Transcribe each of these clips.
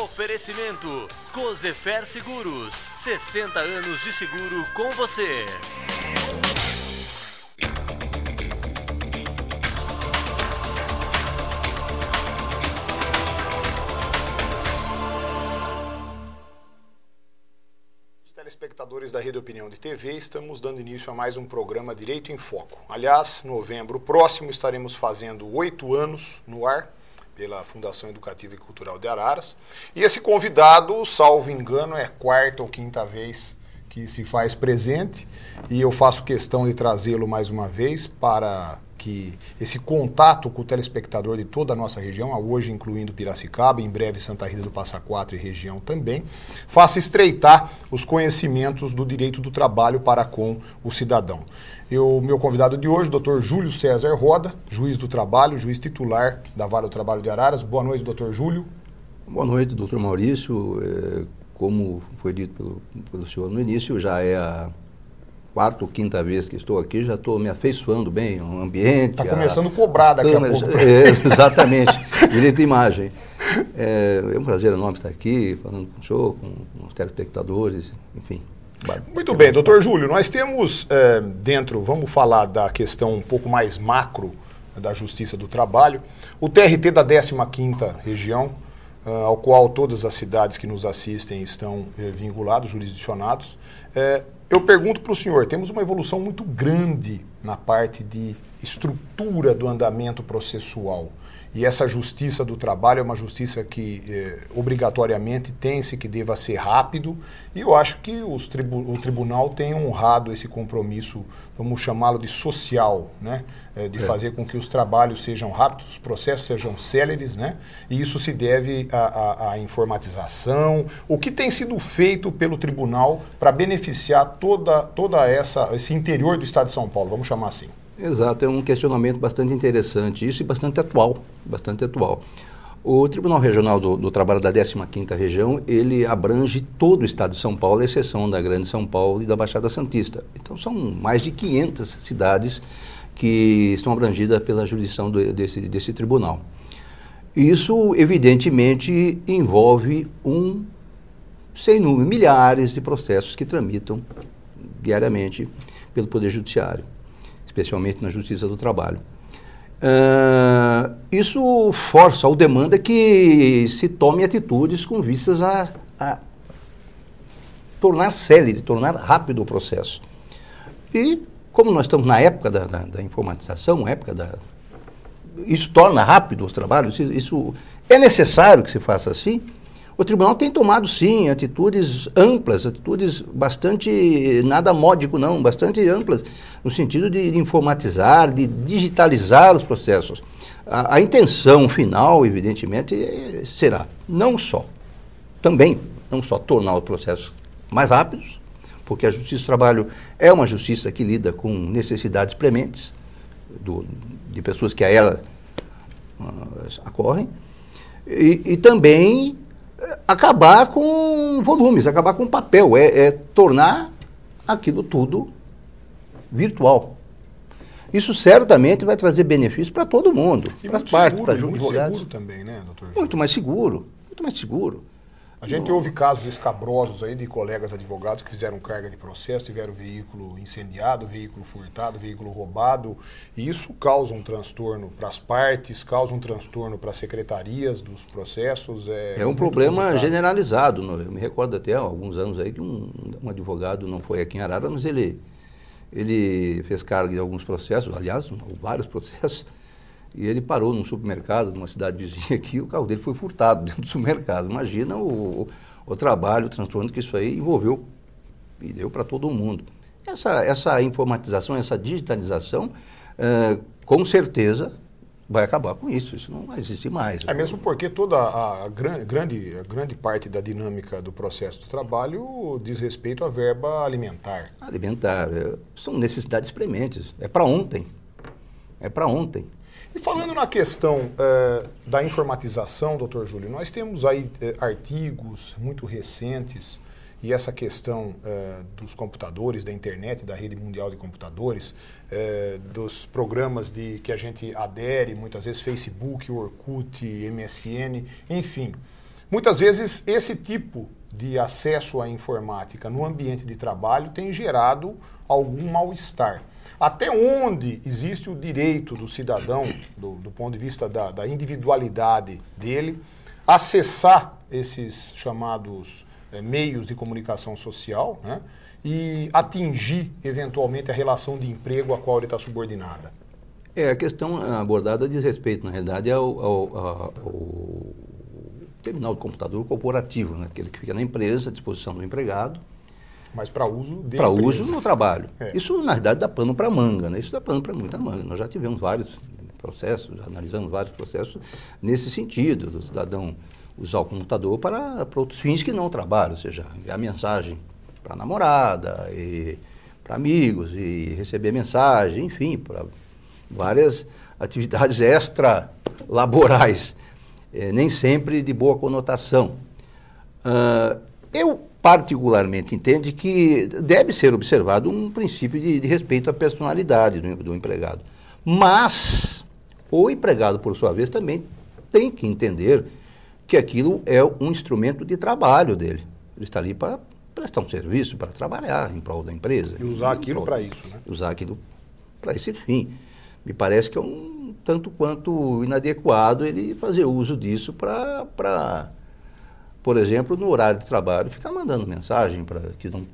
Oferecimento Cosefer Seguros, 60 anos de seguro com você. Telespectadores da Rede Opinião de TV, estamos dando início a mais um programa Direito em Foco. Aliás, novembro próximo estaremos fazendo 8 anos no ar pela Fundação Educativa e Cultural de Araras. E esse convidado, salvo engano, é a quarta ou quinta vez que se faz presente e eu faço questão de trazê-lo mais uma vez para que esse contato com o telespectador de toda a nossa região, hoje incluindo Piracicaba, em breve Santa Rita do Passa Quatro e região também, faça estreitar os conhecimentos do direito do trabalho para com o cidadão. Meu convidado de hoje, Dr. Júlio César Roda, juiz do trabalho, juiz titular da Vara do Trabalho de Araras. Boa noite, Dr. Júlio. Boa noite, Dr. Maurício. Como foi dito pelo senhor no início, já é a quarta ou quinta vez que estou aqui, já estou me afeiçoando bem ao ambiente. Está começando a cobrar daqui câmeras, a pouco. Exatamente, direito de imagem. É um prazer enorme estar aqui, falando com o senhor, com os telespectadores, enfim. Muito bem, doutor Júlio, nós temos dentro, vamos falar da questão um pouco mais macro da Justiça do Trabalho, o TRT da 15ª região, ao qual todas as cidades que nos assistem estão vinculados, jurisdicionados. Eu pergunto para o senhor, temos uma evolução muito grande na parte de estrutura do andamento processual. E essa justiça do trabalho é uma justiça que obrigatoriamente tem-se que deva ser rápido, e eu acho que o tribunal tem honrado esse compromisso, vamos chamá-lo de social, né? De fazer com que os trabalhos sejam rápidos, os processos sejam céleres, né? E isso se deve à informatização. O que tem sido feito pelo tribunal para beneficiar toda esse interior do estado de São Paulo, vamos chamar assim? Exato, é um questionamento bastante interessante, isso e bastante atual, bastante atual. O Tribunal Regional do Trabalho da 15ª região, ele abrange todo o estado de São Paulo, à exceção da Grande São Paulo e da Baixada Santista. Então são mais de 500 cidades que estão abrangidas pela jurisdição desse tribunal. Isso, evidentemente, envolve sem número, milhares de processos que tramitam diariamente pelo Poder Judiciário, especialmente na Justiça do Trabalho. Isso força ou demanda que se tome atitudes com vistas a tornar célere, tornar rápido o processo. E, como nós estamos na época da informatização, isso torna rápido os trabalhos, isso é necessário que se faça assim. O tribunal tem tomado, sim, atitudes amplas, atitudes bastante, nada módico não, bastante amplas, no sentido de informatizar, de digitalizar os processos. A intenção final, evidentemente, será não só tornar os processos mais rápidos, porque a Justiça do Trabalho é uma justiça que lida com necessidades prementes de pessoas que a ela acorrem, e também acabar com volumes, acabar com papel, tornar aquilo tudo virtual. Isso certamente vai trazer benefícios para todo mundo, para as partes, para os advogados. Muito seguro também, né, doutor? Muito mais seguro, muito mais seguro. A gente ouve casos escabrosos aí de colegas advogados que fizeram carga de processo, tiveram veículo incendiado, veículo furtado, veículo roubado, e isso causa um transtorno para as partes, causa um transtorno para as secretarias dos processos. É um problema complicado, generalizado. Eu me recordo até há alguns anos aí que um advogado, não foi aqui em Araras, mas ele fez carga de alguns processos, aliás, vários processos, e ele parou num supermercado, numa cidade vizinha aqui, o carro dele foi furtado dentro do supermercado. Imagina o trabalho, o transtorno que isso aí envolveu e deu para todo mundo. Essa informatização, essa digitalização, com certeza vai acabar com isso. Isso não vai existir mais. É mesmo porque toda a grande parte da dinâmica do processo do trabalho diz respeito à verba alimentar. São necessidades prementes. É para ontem. E falando na questão da informatização, doutor Júlio, nós temos aí artigos muito recentes e essa questão dos computadores, da internet, da rede mundial de computadores, dos programas que a gente adere, muitas vezes Facebook, Orkut, MSN, enfim. Muitas vezes esse tipo de acesso à informática no ambiente de trabalho tem gerado algum mal-estar. Até onde existe o direito do cidadão, do ponto de vista da individualidade dele, acessar esses chamados meios de comunicação social, né, e atingir, eventualmente, a relação de emprego a qual ele está subordinada? A questão abordada diz respeito, na realidade, ao terminal de computador corporativo, né, aquele que fica na empresa, à disposição do empregado. Mas para uso de Para uso no trabalho. É. Isso, na verdade, dá pano para manga, né? Isso dá pano para muita manga. Nós já tivemos vários processos, já analisamos vários processos nesse sentido, do cidadão usar o computador para outros fins que não trabalho, ou seja, enviar mensagem para a namorada, e para amigos, e receber mensagem, enfim, para várias atividades extra-laborais, nem sempre de boa conotação. Eu particularmente entendo que deve ser observado um princípio de respeito à personalidade do empregado. Mas o empregado, por sua vez, também tem que entender que aquilo é um instrumento de trabalho dele. Ele está ali para prestar um serviço, para trabalhar em prol da empresa. E usar aquilo para isso, né? Usar aquilo para esse fim. Me parece que é um tanto quanto inadequado ele fazer uso disso para, por exemplo, no horário de trabalho, ficar mandando mensagem para que não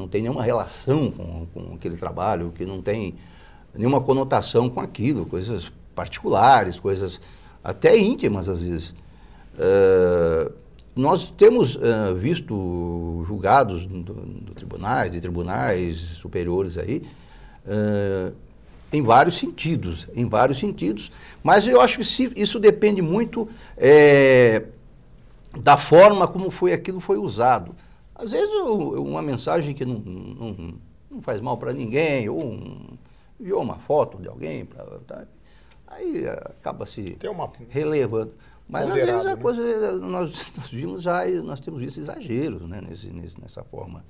tem nenhuma relação com aquele trabalho, que não tem nenhuma conotação com aquilo, coisas particulares, coisas até íntimas às vezes. Nós temos visto julgados de tribunais superiores aí, em vários sentidos, mas eu acho que isso depende muito da forma como aquilo foi usado. Às vezes uma mensagem que não faz mal para ninguém, ou enviou uma foto de alguém, aí acaba se relevando. Mas às vezes a coisa, nós temos visto exageros, né, nessa forma.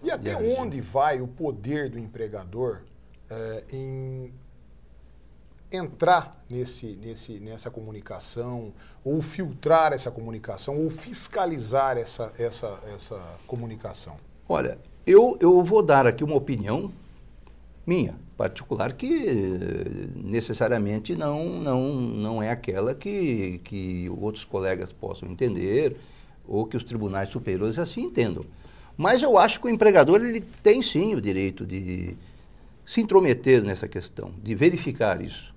E até onde vai o poder do empregador em entrar nessa comunicação, ou filtrar essa comunicação, ou fiscalizar essa comunicação? Olha, eu vou dar aqui uma opinião minha, particular, que necessariamente não é aquela que outros colegas possam entender, ou que os tribunais superiores assim entendam. Mas eu acho que o empregador ele tem sim o direito de se intrometer nessa questão, de verificar isso.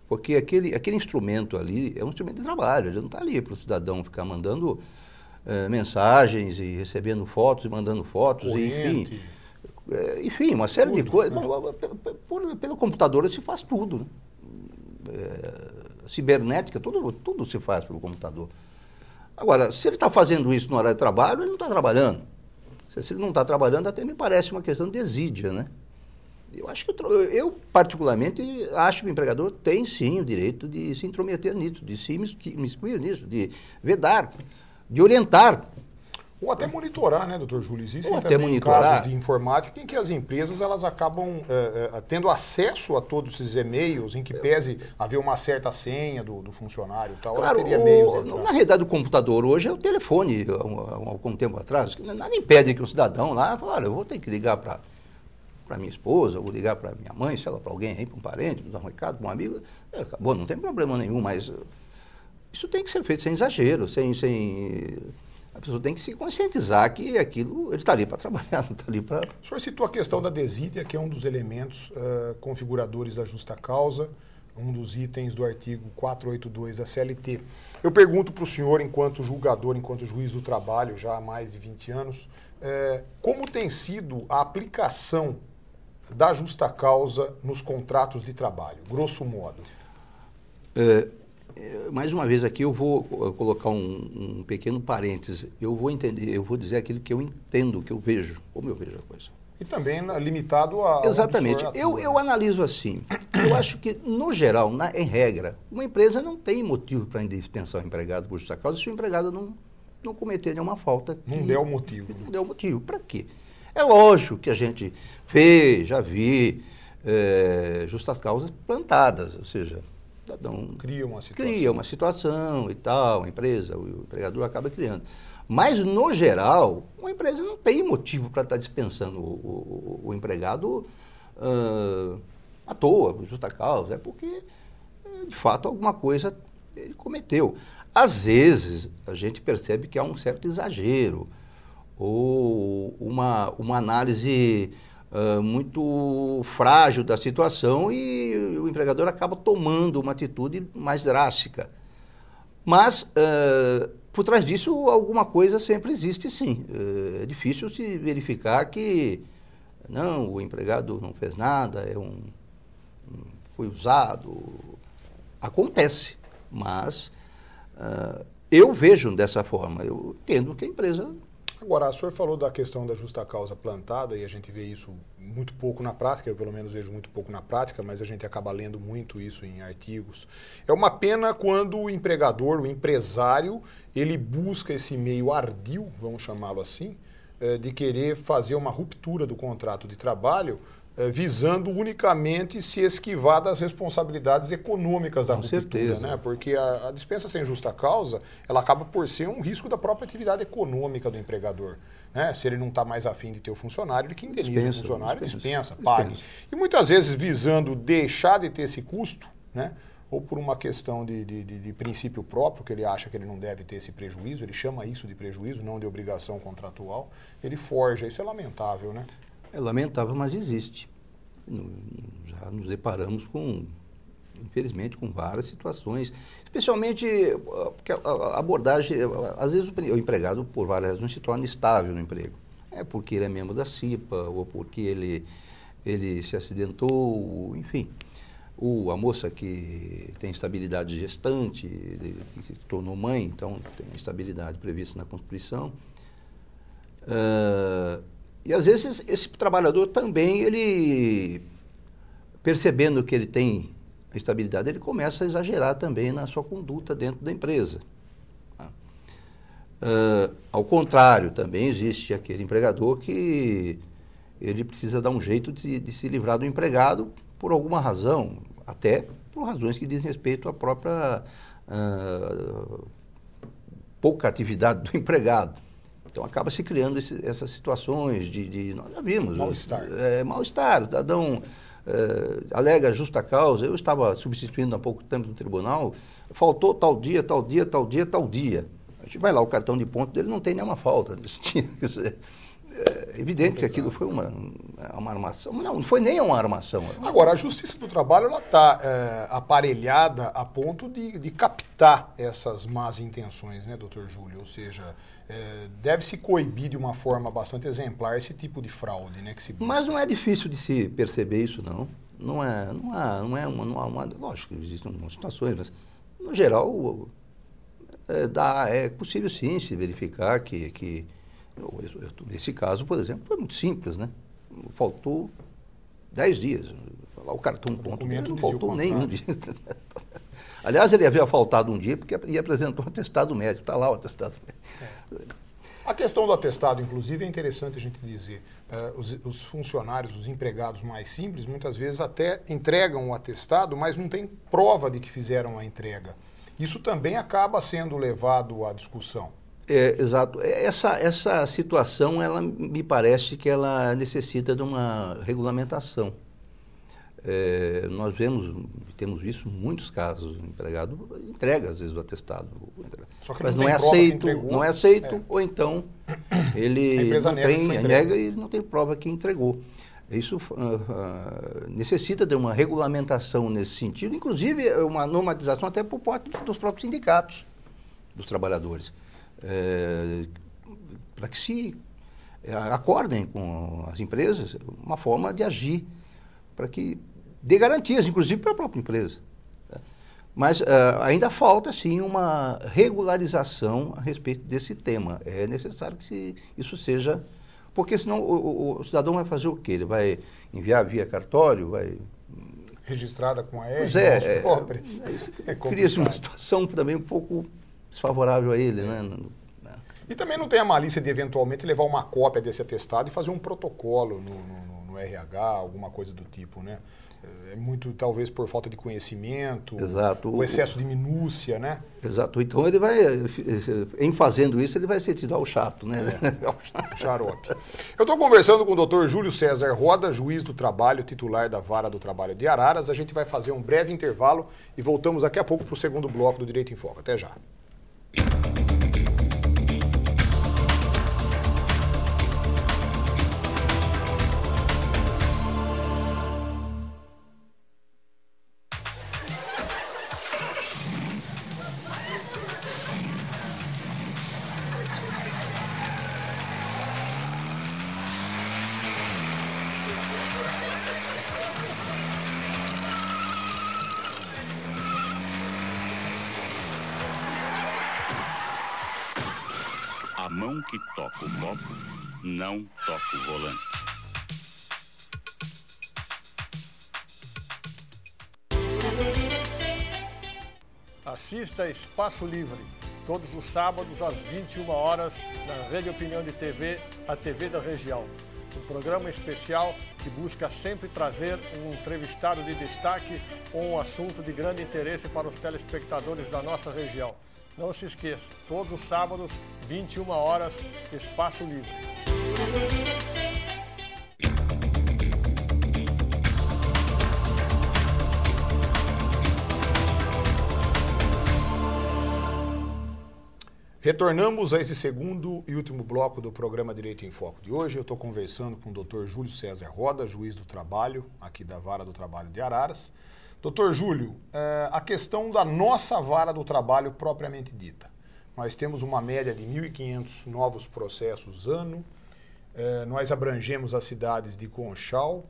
Porque aquele instrumento ali é um instrumento de trabalho, ele não está ali para o cidadão ficar mandando mensagens e recebendo fotos e mandando fotos, enfim, uma série de coisas. Pelo computador se faz tudo, né? Cibernética, tudo se faz pelo computador. Agora, se ele está fazendo isso no horário de trabalho, ele não está trabalhando. Se ele não está trabalhando, até me parece uma questão de desídia, né? Eu particularmente, acho que o empregador tem sim o direito de se intrometer nisso, de se imiscuir nisso, de vedar, de orientar. Ou até monitorar, né, doutor Júlio? Existem também casos de informática em que as empresas elas acabam tendo acesso a todos esses e-mails, em que pese haver uma certa senha do funcionário e tal. Claro, teria meios na realidade o computador hoje é o telefone, há algum tempo atrás. Nada impede que um cidadão lá fale, olha, eu vou ter que ligar para minha esposa, ou ligar para minha mãe, sei lá, para alguém aí, para um parente, para dar um recado, para um amigo. Acabou, não tem problema nenhum, mas isso tem que ser feito sem exagero, a pessoa tem que se conscientizar que aquilo, ele está ali para trabalhar, não está ali para... O senhor citou a questão da desídia, que é um dos elementos configuradores da justa causa, um dos itens do artigo 482 da CLT. Eu pergunto para o senhor, enquanto julgador, enquanto juiz do trabalho, já há mais de 20 anos, como tem sido a aplicação da justa causa nos contratos de trabalho, grosso modo? Mais uma vez aqui eu vou colocar um pequeno parêntese. Eu vou dizer aquilo que eu entendo, que eu vejo, como eu vejo a coisa. E também limitado a... Exatamente. Eu analiso assim. Eu acho que, no geral, em regra, uma empresa não tem motivo para dispensar o empregado por justa causa se o empregado não cometer nenhuma falta. Não der o motivo. Não der o motivo. Para quê? É lógico que a gente já vi justas causas plantadas, ou seja, O cidadão cria uma situação e tal, a empresa, o empregador acaba criando. Mas, no geral, uma empresa não tem motivo para estar dispensando o empregado à toa, por justa causa. É porque, de fato, alguma coisa ele cometeu. Às vezes, a gente percebe que há um certo exagero ou uma análise muito frágil da situação e o empregador acaba tomando uma atitude mais drástica. Mas, por trás disso, alguma coisa sempre existe, sim. É difícil se verificar que, não, o empregado não fez nada, foi usado. Acontece, mas eu vejo dessa forma, eu entendo que a empresa... Agora, o senhor falou da questão da justa causa plantada, e a gente vê isso muito pouco na prática, eu pelo menos vejo muito pouco na prática, mas a gente acaba lendo muito isso em artigos. É uma pena quando o empregador, o empresário, ele busca esse meio ardil, vamos chamá-lo assim, de querer fazer uma ruptura do contrato de trabalho, visando unicamente se esquivar das responsabilidades econômicas da ruptura, certeza, né? Porque a dispensa sem justa causa, ela acaba por ser um risco da própria atividade econômica do empregador, né? Se ele não está mais afim de ter o funcionário, ele que indeniza o funcionário, dispensa, pague. E muitas vezes visando deixar de ter esse custo, né? Ou por uma questão de princípio próprio, que ele acha que ele não deve ter esse prejuízo, ele chama isso de prejuízo, não de obrigação contratual, ele forja. Isso é lamentável, né? É lamentável, mas existe. Já nos deparamos infelizmente, com várias situações, especialmente porque a abordagem, às vezes o empregado, por várias razões, se torna estável no emprego. É porque ele é membro da CIPA, ou porque ele se acidentou, enfim. A moça que tem estabilidade gestante, que se tornou mãe, então tem estabilidade prevista na Constituição. E às vezes esse trabalhador também, ele, percebendo que ele tem estabilidade, ele começa a exagerar também na sua conduta dentro da empresa. Ao contrário, também existe aquele empregador que ele precisa dar um jeito de se livrar do empregado por alguma razão, até por razões que dizem respeito à própria pouca atividade do empregado. Então, acaba se criando essas situações nós já vimos. Mal-estar. Mal-estar. O cidadão alega justa causa. Eu estava substituindo há pouco tempo no tribunal, faltou tal dia, tal dia, tal dia, tal dia. A gente vai lá, o cartão de ponto dele não tem nenhuma falta. É evidente que aquilo foi uma armação. Não foi nem uma armação. Agora, a Justiça do Trabalho está aparelhada a ponto de captar essas más intenções, né, doutor Júlio? Ou seja, deve-se coibir de uma forma bastante exemplar esse tipo de fraude, né, que se busca. Mas não é difícil de se perceber isso, não. Não há uma lógico, existem algumas situações, mas, no geral, é possível sim se verificar que nesse caso, por exemplo, foi muito simples, né? Faltou 10 dias. Lá o cartão ponto dele não faltou nenhum dia. Aliás, ele havia faltado um dia porque ele apresentou um atestado médico. Está lá o atestado médico. A questão do atestado, inclusive, é interessante a gente dizer. Os funcionários, os empregados mais simples, muitas vezes até entregam o atestado, mas não tem prova de que fizeram a entrega. Isso também acaba sendo levado à discussão. Exato. Essa situação, ela me parece que ela necessita de uma regulamentação. Nós temos visto mumuitos casos, o empregado entrega às vezes o atestado, mas não é aceito, ou então ele nega e não tem prova que entregou. Isso necessita de uma regulamentação nesse sentido, inclusive uma normatização até por parte dos próprios sindicatos dos trabalhadores. Para que se acordem com as empresas uma forma de agir, para que dê garantias, inclusive para a própria empresa. Mas ainda falta, sim, uma regularização a respeito desse tema. É necessário que isso seja... Porque senão o cidadão vai fazer o quê? Ele vai enviar via cartório, vai... Registrada com a ERN, cria-se uma situação também um pouco desfavorável a ele, né? E também não tem a malícia de eventualmente levar uma cópia desse atestado e fazer um protocolo no RH, alguma coisa do tipo, né? É muito, talvez, por falta de conhecimento, Exato. o excesso de minúcia, né? Exato. Então ele vai, em fazendo isso, ele vai se tirar o chato, né? O xarope. Eu estou conversando com o Dr. Júlio César Roda, juiz do trabalho, titular da Vara do Trabalho de Araras. A gente vai fazer um breve intervalo e voltamos daqui a pouco para o segundo bloco do Direito em Foco. Até já. A mão que toca o copo não toca o volante. Assista Espaço Livre, todos os sábados às 21 horas, na Rede Opinião de TV, a TV da região. Um programa especial que busca sempre trazer um entrevistado de destaque ou um assunto de grande interesse para os telespectadores da nossa região. Não se esqueça, todos os sábados, 21 horas, Espaço Livre. Retornamos a esse segundo e último bloco do programa Direito em Foco de hoje. Eu estou conversando com o Dr. Júlio César Roda, juiz do trabalho, aqui da Vara do Trabalho de Araras. Dr. Júlio, a questão da nossa Vara do Trabalho propriamente dita. Nós temos uma média de 1.500 novos processos ano, nós abrangemos as cidades de Conchal.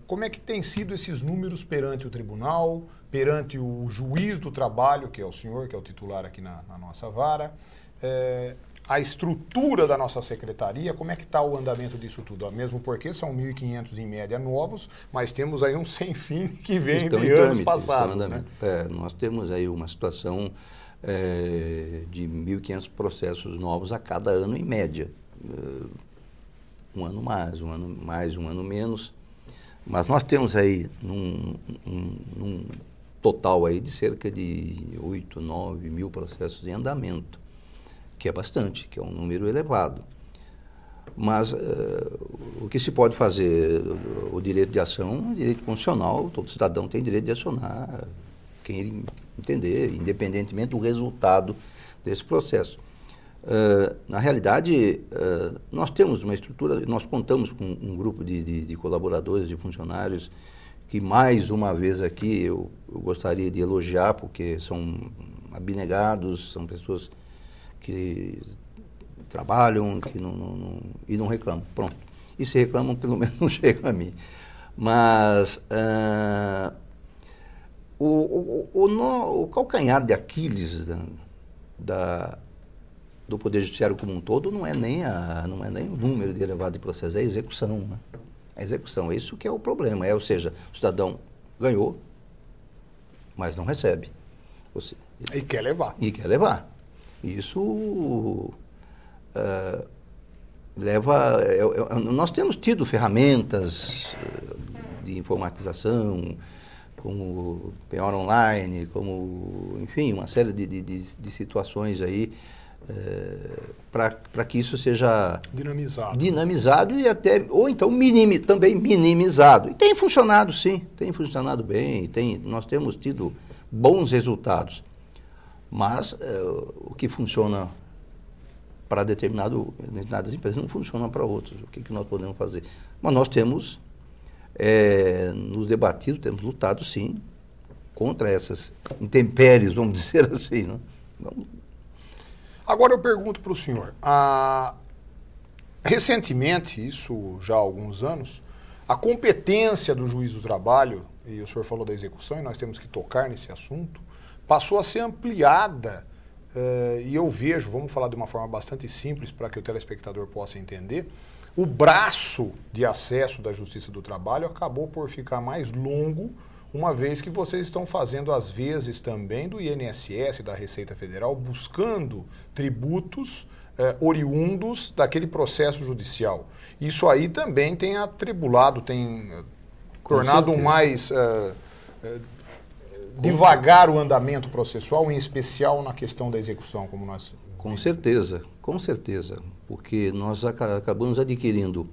Como é que tem sido esses números perante o tribunal, perante o juiz do trabalho, que é o senhor, que é o titular aqui na nossa vara, a estrutura da nossa secretaria, como é que está o andamento disso tudo? Mesmo porque são 1.500 em média novos, mas temos aí um sem fim que vem de anos passados. Né? Nós temos aí uma situação de 1.500 processos novos a cada ano em média. Um ano mais, um ano menos. Mas nós temos aí num total aí de cerca de 8, 9 mil processos em andamento, que é bastante, que é um número elevado. Mas o que se pode fazer? O direito de ação é um direito constitucional, todo cidadão tem direito de acionar quem ele entender, independentemente do resultado desse processo. Na realidade, nós temos uma estrutura, nós contamos com um grupo de colaboradores, de funcionários, que mais uma vez aqui eu gostaria de elogiar, porque são abnegados, são pessoas que trabalham e não reclamam. Pronto. E se reclamam, pelo menos não chegam a mim. Mas o calcanhar de Aquiles do Poder Judiciário como um todo não é nem o número de elevado de processos, é a execução. Né? A execução, isso que é o problema. Ou seja, o cidadão ganhou, mas não recebe. E quer levar. E quer levar. Isso leva... nós temos tido ferramentas de informatização, como penhora online, como, enfim, uma série de situações aí, para que isso seja dinamizado e até, ou então também minimizado. E tem funcionado sim, tem funcionado bem, nós temos tido bons resultados, mas o que funciona para determinadas empresas não funciona para outras. O que nós podemos fazer? Mas nós temos nos debatido, temos lutado sim contra essas intempéries, vamos dizer assim. Né? Agora eu pergunto para o senhor, recentemente, isso já há alguns anos, a competência do juiz do trabalho, e o senhor falou da execução, e nós temos que tocar nesse assunto, passou a ser ampliada, e eu vejo, vamos falar de uma forma bastante simples para que o telespectador possa entender, o braço de acesso da Justiça do Trabalho acabou por ficar mais longo, uma vez que vocês estão fazendo, às vezes, também do INSS, da Receita Federal, buscando tributos oriundos daquele processo judicial. Isso aí também tem atribulado, tem tornado mais devagar o andamento processual, em especial na questão da execução, como nós... Com certeza, porque nós acabamos adquirindo,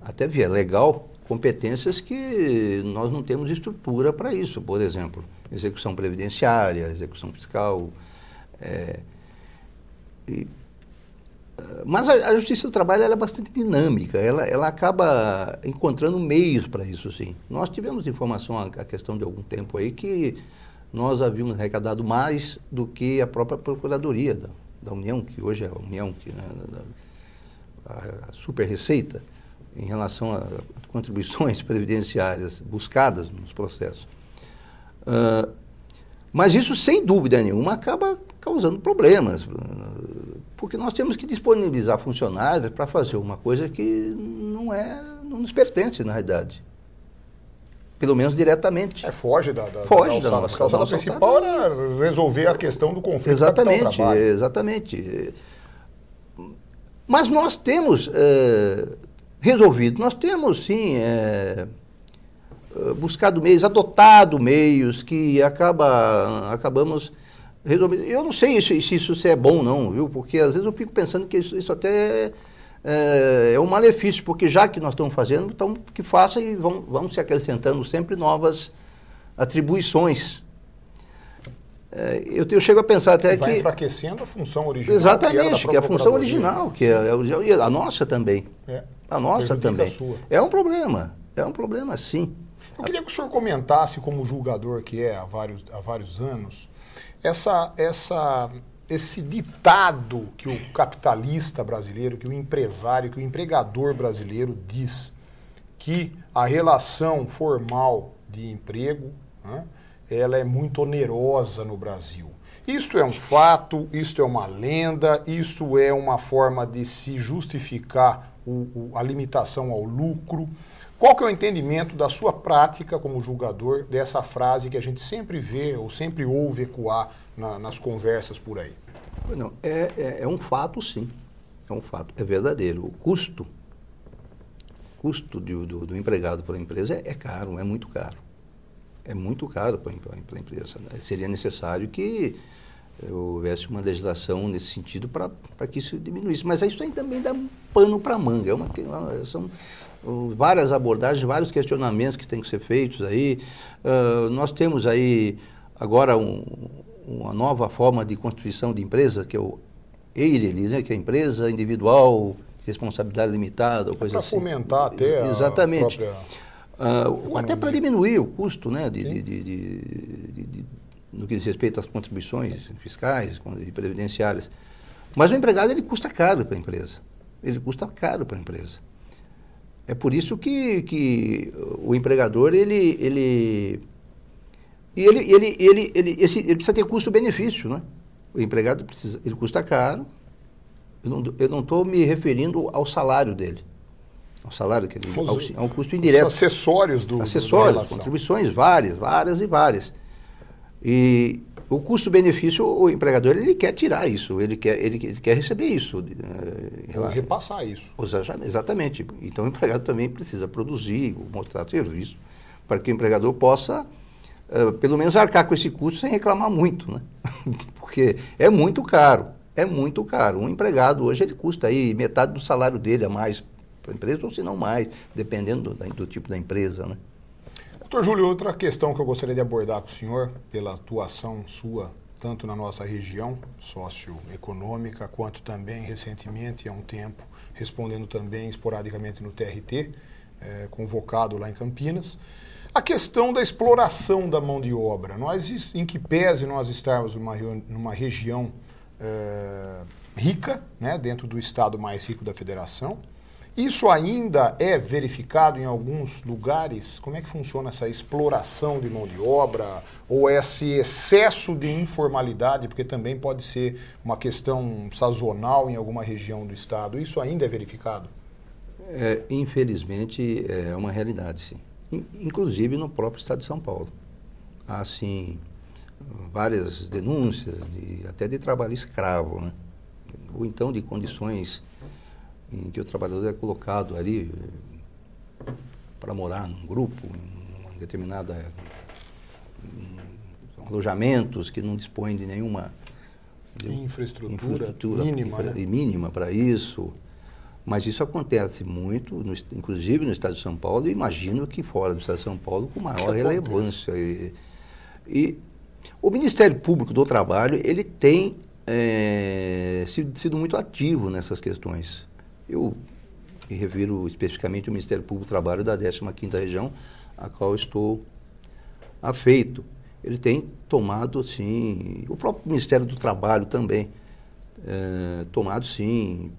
até via legal, competências que nós não temos estrutura para isso, por exemplo, execução previdenciária, execução fiscal, mas a Justiça do Trabalho ela é bastante dinâmica, ela acaba encontrando meios para isso, sim. Nós tivemos informação a questão de algum tempo aí que nós havíamos arrecadado mais do que a própria Procuradoria da União, que hoje é a União, a Super Receita, em relação a contribuições previdenciárias buscadas nos processos. Mas isso, sem dúvida nenhuma, acaba causando problemas, porque nós temos que disponibilizar funcionários para fazer uma coisa que não nos pertence, na realidade. Pelo menos diretamente. Foge da nossa a calçada principal era resolver a questão do conflito capital-trabalho. Exatamente. Mas nós temos resolvido, nós temos sim buscado meios, adotado meios que acabamos resolvendo. Eu não sei se isso é bom ou não, viu? Porque às vezes eu fico pensando que isso até é um malefício, porque já que nós estamos fazendo, então que faça e vamos se acrescentando sempre novas atribuições. Eu chego a pensar até vai que... enfraquecendo a função original. Exatamente, que é a função original, que é a nossa também. A nossa também. É um problema sim. Eu queria que o senhor comentasse, como julgador que é há vários anos, esse ditado que o capitalista brasileiro, que o empresário, que o empregador brasileiro diz, que a relação formal de emprego, né, ela é muito onerosa no Brasil. Isto é um fato, isto é uma lenda, isso é uma forma de se justificar a limitação ao lucro. Qual que é o entendimento da sua prática como julgador dessa frase que a gente sempre vê ou sempre ouve ecoar nas conversas por aí? Não, é um fato, sim. É um fato, é verdadeiro. O custo do empregado para a empresa é caro, é muito caro. É muito caro para a empresa. Seria necessário que houvesse uma legislação nesse sentido para que isso diminuísse. Mas isso aí também dá um pano para a manga. São várias abordagens, vários questionamentos que têm que ser feitos aí. Nós temos aí agora uma nova forma de constituição de empresa, que é o EIRE, né, que é a empresa individual, responsabilidade limitada, ou coisa assim. Para fomentar até exatamente. a própria... até para diminuir o custo, né, no que diz respeito às contribuições fiscais e previdenciárias. Mas o empregado, ele custa caro para a empresa. É por isso que o empregador, ele precisa ter custo-benefício, né? O empregado ele custa caro. Eu não estou me referindo ao salário dele. Ao salário que ele... ao custo indireto. Os acessórios acessórios, contribuições várias. E o custo-benefício, o empregador, ele quer tirar isso, ele quer receber isso. Repassar isso. Exatamente. Então o empregado também precisa produzir, mostrar serviço, para que o empregador possa, pelo menos, arcar com esse custo sem reclamar muito, né? Porque é muito caro. Um empregado hoje ele custa aí metade do salário dele a mais para a empresa, ou se não mais, dependendo do tipo da empresa, né? Doutor Júlio, outra questão que eu gostaria de abordar com o senhor, pela atuação sua, tanto na nossa região socioeconômica, quanto também recentemente, há um tempo, respondendo também esporadicamente no TRT, convocado lá em Campinas, a questão da exploração da mão de obra. Em que pese nós estarmos numa região rica, né, dentro do estado mais rico da federação, isso ainda é verificado em alguns lugares? Como é que funciona essa exploração de mão de obra ou esse excesso de informalidade, porque também pode ser uma questão sazonal em alguma região do estado? Isso ainda é verificado? Infelizmente, é uma realidade, sim. Inclusive no próprio estado de São Paulo. Há, sim, várias denúncias até de trabalho escravo, né? Ou então de condições em que o trabalhador é colocado ali para morar num grupo, em uma determinada alojamentos que não dispõem de nenhuma infraestrutura mínima, né? Mínima para isso. Mas isso acontece muito, inclusive no estado de São Paulo, e imagino que fora do estado de São Paulo com maior relevância. E o Ministério Público do Trabalho, ele tem sido muito ativo nessas questões. Eu me refiro especificamente ao Ministério Público do Trabalho da 15ª Região, a qual estou afeito. Ele tem tomado, sim, o próprio Ministério do Trabalho também, tomado, sim,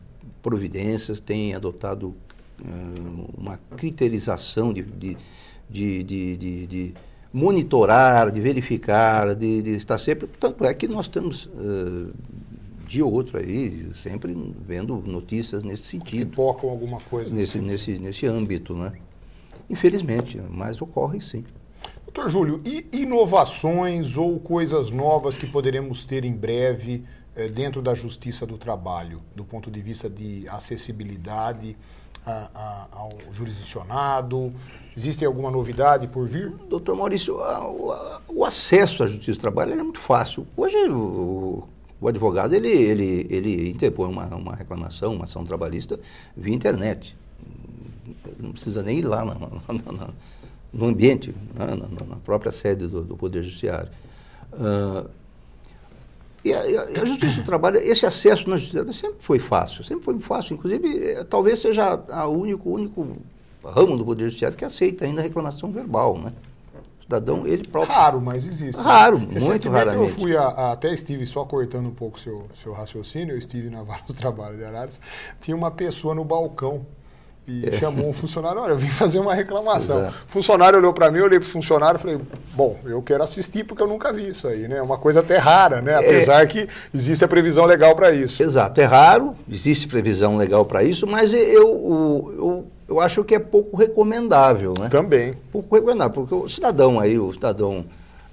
providências, tem adotado uma criterização de monitorar, de verificar, de estar sempre... Tanto é que nós estamos, dia ou outro aí, sempre vendo notícias nesse sentido. Pipocam alguma coisa. Nesse âmbito, né? Infelizmente, mas ocorre sim. Doutor Júlio, e inovações ou coisas novas que poderemos ter em breve dentro da Justiça do Trabalho, do ponto de vista de acessibilidade ao jurisdicionado? Existe alguma novidade por vir? Doutor Maurício, o acesso à Justiça do Trabalho é muito fácil. Hoje o advogado ele interpõe uma reclamação, uma ação trabalhista via internet. Não precisa nem ir lá no ambiente, na própria sede do Poder Judiciário. E a Justiça do Trabalho, esse acesso na Justiça sempre foi fácil, inclusive talvez seja o único ramo do Poder Judiciário que aceita ainda a reclamação verbal, né? O cidadão, ele próprio... Raro, mas existe. Raro, muito raramente. Eu fui, até estive, só cortando um pouco o seu raciocínio, eu estive na Vara do Trabalho de Araras, tinha uma pessoa no balcão e chamou um funcionário, olha, eu vim fazer uma reclamação. Exato. O funcionário olhou para mim, eu olhei para o funcionário e falei, bom, eu quero assistir porque eu nunca vi isso aí, né? É uma coisa até rara, né? Apesar que existe a previsão legal para isso. Exato, é raro, existe previsão legal para isso, mas eu acho que é pouco recomendável, né? Também. Pouco recomendável, porque o cidadão,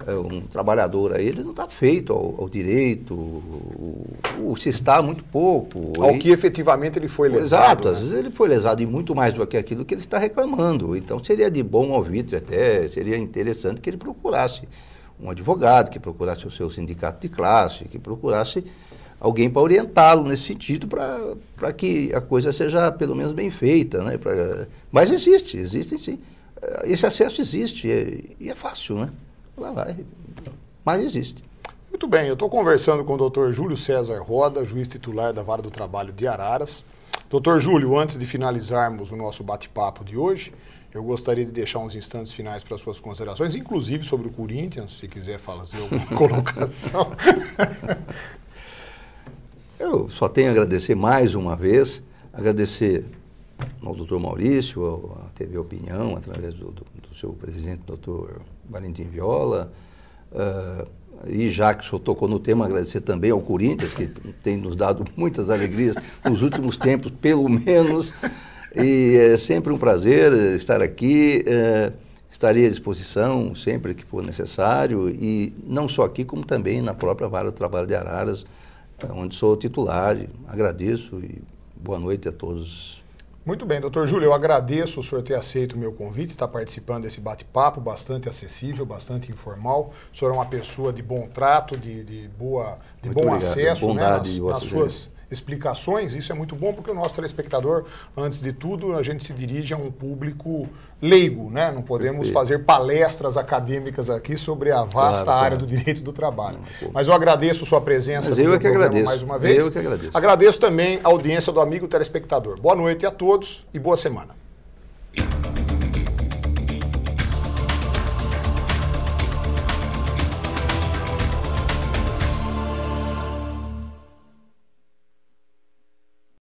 um trabalhador aí, ele não está feito ao direito, se está muito pouco. Ao que efetivamente ele foi lesado. Exato, né? Às vezes ele foi lesado e muito mais do que aquilo que ele está reclamando. Então seria de bom alvitre até, seria interessante que ele procurasse um advogado, que procurasse o seu sindicato de classe, que procurasse alguém para orientá-lo nesse sentido, para que a coisa seja pelo menos bem feita, né? Mas existem sim. Esse acesso existe e é fácil, né? Mas existe. Muito bem, eu estou conversando com o Dr. Júlio César Roda, juiz titular da Vara do Trabalho de Araras. Dr. Júlio, antes de finalizarmos o nosso bate-papo de hoje, eu gostaria de deixar uns instantes finais para suas considerações, inclusive sobre o Corinthians, se quiser fazer alguma colocação. Eu só tenho a agradecer mais uma vez, agradecer ao doutor Maurício, à TV Opinião, através do seu presidente, doutor Valentim Viola, e já que o senhor tocou no tema, agradecer também ao Corinthians, que tem nos dado muitas alegrias nos últimos tempos, pelo menos, e é sempre um prazer estar aqui, estarei à disposição sempre que for necessário, e não só aqui, como também na própria Vara do Trabalho de Araras, onde sou titular. Agradeço e boa noite a todos. Muito bem, doutor Júlio, eu agradeço o senhor ter aceito o meu convite, estar participando desse bate-papo bastante acessível, bastante informal. O senhor é uma pessoa de bom trato, de bom acesso, né, nas suas explicações. Isso é muito bom porque o nosso telespectador, antes de tudo, a gente se dirige a um público leigo, né? Não podemos fazer palestras acadêmicas aqui sobre a vasta área do direito do trabalho. Mas eu agradeço sua presença no programa mais uma vez. Eu que agradeço. Agradeço também a audiência do amigo telespectador. Boa noite a todos e boa semana.